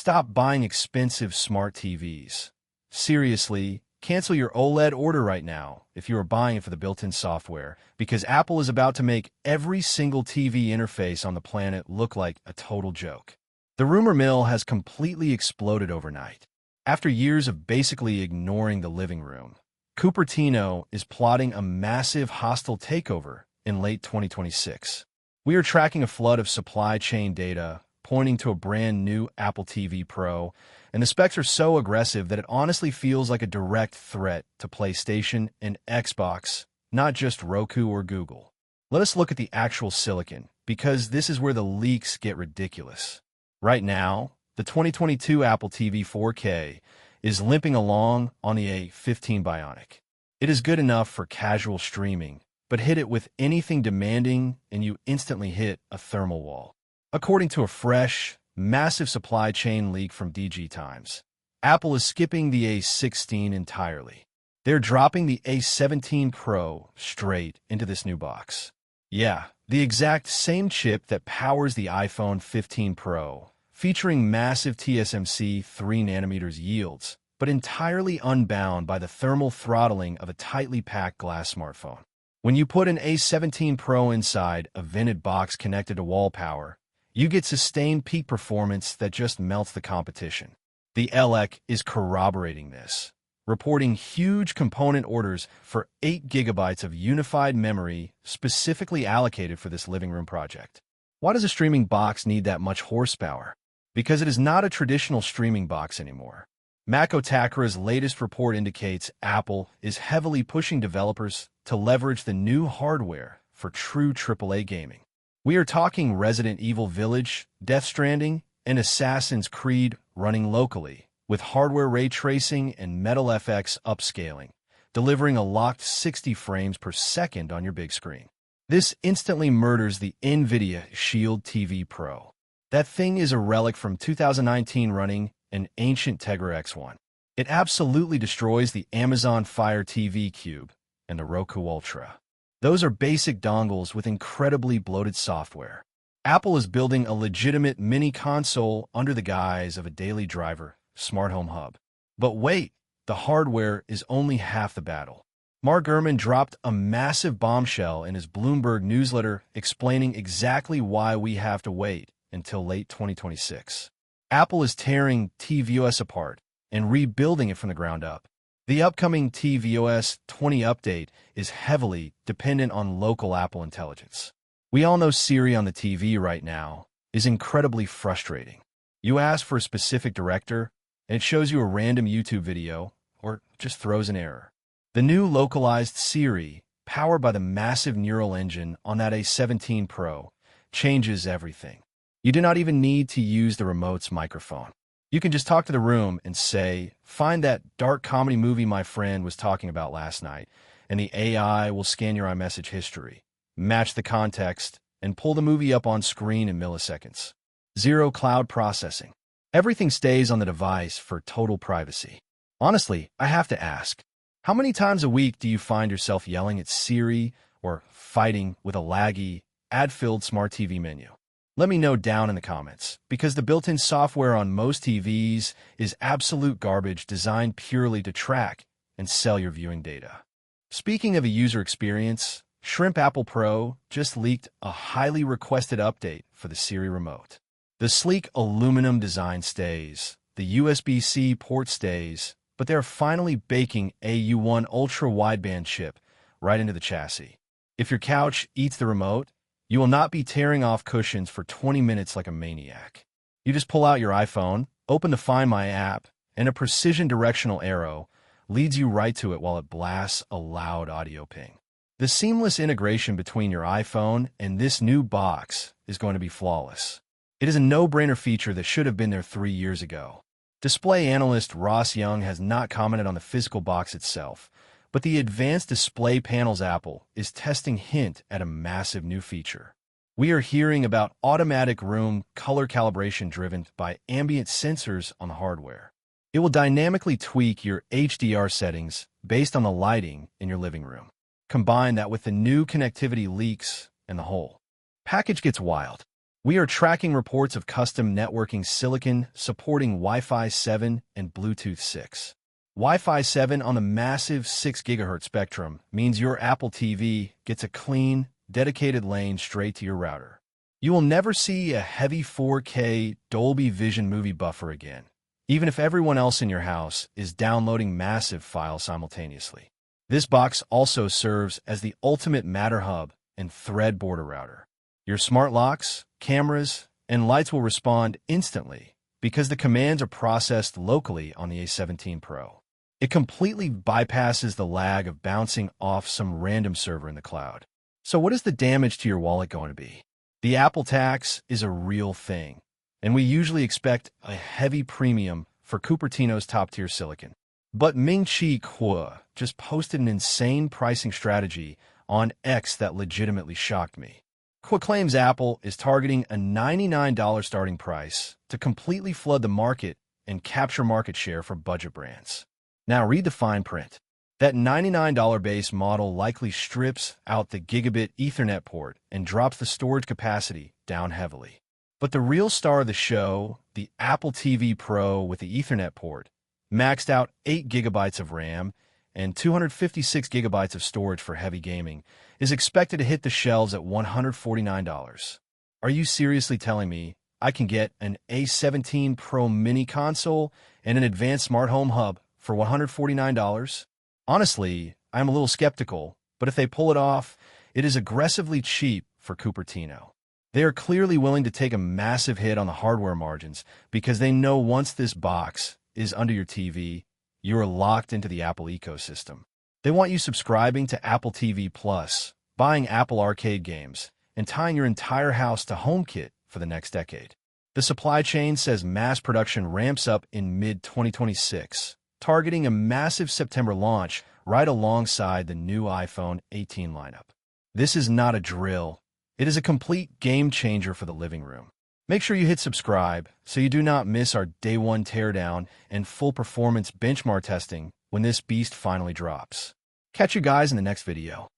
stop buying expensive smart TVs. Seriously, cancel your OLED order right now if you are buying it for the built-in software, because Apple is about to make every single TV interface on the planet look like a total joke. The rumor mill has completely exploded overnight. After years of basically ignoring the living room, Cupertino is plotting a massive hostile takeover in late 2026. We are tracking a flood of supply chain data pointing to a brand new Apple TV Pro, and the specs are so aggressive that it honestly feels like a direct threat to PlayStation and Xbox, not just Roku or Google. Let us look at the actual silicon, because this is where the leaks get ridiculous. Right now, the 2022 Apple TV 4K is limping along on the A15 Bionic. It is good enough for casual streaming, but hit it with anything demanding and you instantly hit a thermal wall. According to a fresh, massive supply chain leak from DG Times, Apple is skipping the A16 entirely. They're dropping the A17 Pro straight into this new box. Yeah, the exact same chip that powers the iPhone 15 Pro, featuring massive TSMC 3nm yields, but entirely unbound by the thermal throttling of a tightly packed glass smartphone. When you put an A17 Pro inside a vented box connected to wall power, you get sustained peak performance that just melts the competition. The ELEC is corroborating this, reporting huge component orders for 8 GB of unified memory specifically allocated for this living room project. Why does a streaming box need that much horsepower? Because it is not a traditional streaming box anymore. Makotakura's latest report indicates Apple is heavily pushing developers to leverage the new hardware for true AAA gaming. We are talking Resident Evil Village, Death Stranding, and Assassin's Creed running locally, with hardware ray tracing and Metal FX upscaling, delivering a locked 60 frames per second on your big screen. This instantly murders the NVIDIA Shield TV Pro. That thing is a relic from 2019 running an ancient Tegra X1. It absolutely destroys the Amazon Fire TV Cube and the Roku Ultra. Those are basic dongles with incredibly bloated software. Apple is building a legitimate mini console under the guise of a daily driver, smart home hub. But wait, the hardware is only half the battle. Mark Gurman dropped a massive bombshell in his Bloomberg newsletter explaining exactly why we have to wait until late 2026. Apple is tearing tvOS apart and rebuilding it from the ground up. The upcoming tvOS 20 update is heavily dependent on local Apple intelligence. We all know Siri on the TV right now is incredibly frustrating. You ask for a specific director, and it shows you a random YouTube video, or just throws an error. The new localized Siri, powered by the massive neural engine on that A17 Pro, changes everything. You do not even need to use the remote's microphone. You can just talk to the room and say, "Find that dark comedy movie my friend was talking about last night," and the AI will scan your iMessage history, match the context, and pull the movie up on screen in milliseconds. Zero cloud processing. Everything stays on the device for total privacy. Honestly, I have to ask, how many times a week do you find yourself yelling at Siri or fighting with a laggy, ad-filled smart TV menu? Let me know down in the comments, because the built-in software on most TVs is absolute garbage designed purely to track and sell your viewing data. Speaking of a user experience, Shrimp Apple Pro just leaked a highly requested update for the Siri remote. The sleek aluminum design stays, the USB-C port stays, but they're finally baking a U1 ultra-wideband chip right into the chassis. If your couch eats the remote, you will not be tearing off cushions for 20 minutes like a maniac. You just pull out your iPhone, open the Find My app, and a precision directional arrow leads you right to it while it blasts a loud audio ping. The seamless integration between your iPhone and this new box is going to be flawless. It is a no-brainer feature that should have been there 3 years ago. Display analyst Ross Young has not commented on the physical box itself, but the advanced display panels Apple is testing hint at a massive new feature. We are hearing about automatic room color calibration driven by ambient sensors on the hardware. It will dynamically tweak your HDR settings based on the lighting in your living room. Combine that with the new connectivity leaks and the whole package gets wild. We are tracking reports of custom networking silicon supporting Wi-Fi 7 and Bluetooth 6. Wi-Fi 7 on the massive 6 GHz spectrum means your Apple TV gets a clean, dedicated lane straight to your router. You will never see a heavy 4K Dolby Vision movie buffer again, even if everyone else in your house is downloading massive files simultaneously. This box also serves as the ultimate Matter hub and thread border router. Your smart locks, cameras, and lights will respond instantly because the commands are processed locally on the A17 Pro. It completely bypasses the lag of bouncing off some random server in the cloud. So what is the damage to your wallet going to be? The Apple tax is a real thing, and we usually expect a heavy premium for Cupertino's top-tier silicon. But Ming-Chi just posted an insane pricing strategy on X that legitimately shocked me. Claims Apple is targeting a $99 starting price to completely flood the market and capture market share for budget brands. Now read the fine print. That $99 base model likely strips out the gigabit Ethernet port and drops the storage capacity down heavily. But the real star of the show, the Apple TV Pro with the Ethernet port, maxed out 8 GB of RAM and 256 GB of storage for heavy gaming, is expected to hit the shelves at $149. Are you seriously telling me I can get an A17 Pro mini console and an advanced smart home hub for $149? Honestly, I'm a little skeptical, but if they pull it off, it is aggressively cheap for Cupertino. They are clearly willing to take a massive hit on the hardware margins because they know once this box is under your TV, you are locked into the Apple ecosystem. They want you subscribing to Apple TV Plus, buying Apple Arcade games, and tying your entire house to HomeKit for the next decade. The supply chain says mass production ramps up in mid-2026, targeting a massive September launch right alongside the new iPhone 18 lineup. This is not a drill. It is a complete game changer for the living room. Make sure you hit subscribe so you do not miss our Day 1 teardown and full performance benchmark testing when this beast finally drops. Catch you guys in the next video.